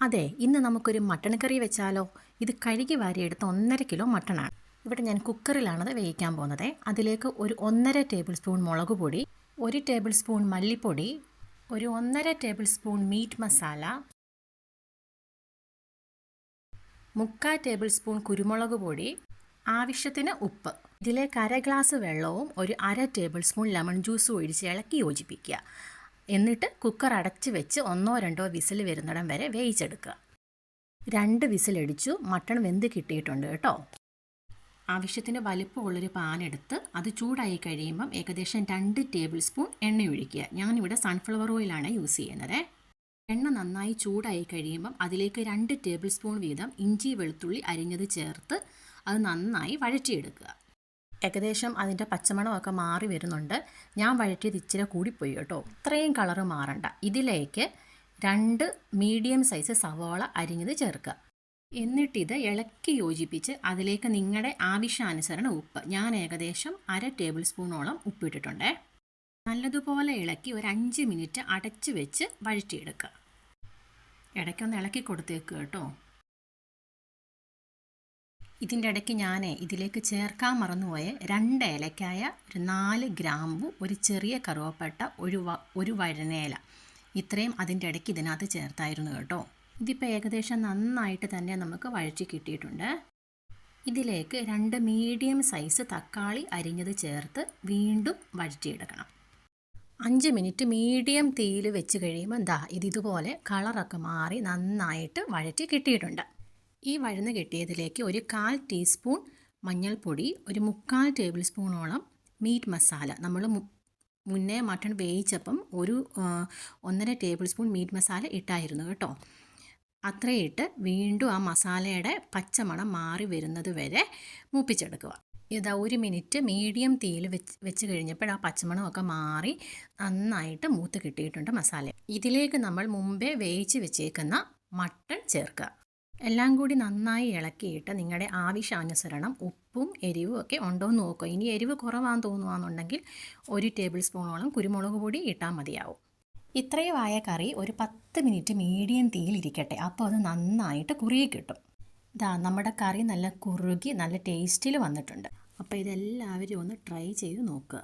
അതെ, ഇന്ന് നമുക്കൊരു മട്ടൺ കറി വെച്ചാലോ? ഇത് കഴുകി വാരിയെടുത്ത 1.5 കിലോ മട്ടണാണ്. ഇവിടെ ഞാൻ കുക്കറിലാണത് വേവിക്കാൻ പോകുന്നത്. അതിലേക്ക് ഒരു 1.5 ടേബിൾ സ്പൂൺ മുളക് പൊടി, 1 ടേബിൾ സ്പൂൺ മല്ലിപ്പൊടി, ഒരു 1.5 table spoon meat masala, 3/4 table spoon കുരുമുളക് പൊടി, ആവശ്യത്തിന് ഉപ്പ്. ഇതിലേക്ക് 1/2 ഗ്ലാസ് വെള്ളവും ഒരു 1/2 ടേബിൾ സ്പൂൺ ലെമൺ ജ്യൂസും ഒഴിച്ച് ഇളക്കി യോജിപ്പിക്കുക. എന്നിട്ട് കുക്കർ അടച്ച് വെച്ച് 1-2 വിസിൽ വരുന്നിടം വരെ വേവിച്ചെടുക്കുക. 2 വിസിലടിച്ചു. മട്ടൺ വെന്ത് കിട്ടിയിട്ടുണ്ട് കേട്ടോ. ആവശ്യത്തിന് വലിപ്പമുള്ളൊരു പാൻ എടുത്ത് അത് ചൂടായി കഴിയുമ്പം ഏകദേശം 2 ടേബിൾ സ്പൂൺ എണ്ണ ഒഴിക്കുക. ഞാനിവിടെ സൺഫ്ലവർ ഓയിലാണ് യൂസ് ചെയ്യുന്നത്. എണ്ണ നന്നായി ചൂടായി കഴിയുമ്പം അതിലേക്ക് 2 ടേബിൾ സ്പൂൺ വീതം ഇഞ്ചി വെളുത്തുള്ളി അരിഞ്ഞത് ചേർത്ത് അത് നന്നായി വഴറ്റിയെടുക്കുക. ഏകദേശം അതിൻ്റെ പച്ചമണമൊക്കെ മാറി വരുന്നുണ്ട്. ഞാൻ വഴറ്റിയത് ഇച്ചിരി കൂടിപ്പോയി കേട്ടോ. ഇത്രയും കളറ് മാറണ്ട. ഇതിലേക്ക് 2 മീഡിയം സൈസ് സവാള അരിഞ്ഞത് ചേർക്കുക. എന്നിട്ടിത് ഇളക്കി യോജിപ്പിച്ച് അതിലേക്ക് നിങ്ങളുടെ ആവശ്യാനുസരണം ഉപ്പ്, ഞാൻ ഏകദേശം 1/2 ടേബിൾ സ്പൂണോളം ഉപ്പിട്ടിട്ടുണ്ട്. നല്ലതുപോലെ ഇളക്കി ഒരു 5 മിനിറ്റ് അടച്ച് വെച്ച് വഴറ്റിയെടുക്കുക. ഇടയ്ക്കൊന്ന് ഇളക്കി കൊടുത്തേക്കുക കേട്ടോ. ഇതിൻ്റെ ഇടയ്ക്ക് ഞാൻ ഇതിലേക്ക് ചേർക്കാൻ മറന്നുപോയ 2 ഏലക്കായ, ഒരു 4 ഗ്രാമ്പു, ഒരു ചെറിയ കറുവപ്പട്ട, ഒരു വഴനയില, ഇത്രയും അതിൻ്റെ ഇടയ്ക്ക് ഇതിനകത്ത് ചേർത്തായിരുന്നു കേട്ടോ. ഇതിപ്പോൾ ഏകദേശം നന്നായിട്ട് തന്നെ നമുക്ക് വഴറ്റി കിട്ടിയിട്ടുണ്ട്. ഇതിലേക്ക് 2 മീഡിയം സൈസ് തക്കാളി അരിഞ്ഞത് ചേർത്ത് വീണ്ടും വഴറ്റിയെടുക്കണം. 5 മിനിറ്റ് മീഡിയം തീയിൽ വെച്ച് കഴിയുമ്പോൾ ഇതുപോലെ കളറൊക്കെ മാറി നന്നായിട്ട് വഴറ്റി കിട്ടിയിട്ടുണ്ട്. ഈ വഴന്ന് കിട്ടിയതിലേക്ക് ഒരു 1/4 ടീസ്പൂൺ മഞ്ഞൾപ്പൊടി, ഒരു 3/4 ടേബിൾ സ്പൂണോളം മീറ്റ് മസാല, നമ്മൾ മുന്നേ മട്ടൺ വേവിച്ചപ്പം ഒരു 1.5 ടേബിൾ സ്പൂൺ മീറ്റ് മസാല ഇട്ടായിരുന്നു കേട്ടോ. അത്രയിട്ട് വീണ്ടും ആ മസാലയുടെ പച്ചമണം മാറി വരുന്നത് വരെ മൂപ്പിച്ചെടുക്കുക. 1 മിനിറ്റ് മീഡിയം തീയിൽ വെച്ച് കഴിഞ്ഞപ്പോൾ ആ പച്ചമണമൊക്കെ മാറി നന്നായിട്ട് മൂത്ത് കിട്ടിയിട്ടുണ്ട് മസാല. ഇതിലേക്ക് നമ്മൾ മുമ്പേ വേവിച്ച് വെച്ചേക്കുന്ന മട്ടൺ ചേർക്കുക. എല്ലാം കൂടി നന്നായി ഇളക്കിയിട്ട് നിങ്ങളുടെ ആവശ്യാനുസരണം ഉപ്പും എരിവും ഒക്കെ ഉണ്ടോ എന്ന് നോക്കുക. ഇനി എരിവ് കുറവാന്ന് തോന്നുകയാണെന്നുണ്ടെങ്കിൽ 1 ടേബിൾ സ്പൂണോളം കുരുമുളക് പൊടി ഇട്ടാൽ മതിയാവും. ഇത്രയുമായ കറി ഒരു 10 മിനിറ്റ് മീഡിയം തീയിൽ ഇരിക്കട്ടെ. അപ്പോൾ അത് നന്നായിട്ട് കുറുകി കിട്ടും. നമ്മുടെ കറി നല്ല കുറുകി നല്ല ടേസ്റ്റിൽ വന്നിട്ടുണ്ട്. അപ്പോൾ ഇതെല്ലാവരും ഒന്ന് ട്രൈ ചെയ്ത് നോക്കുക.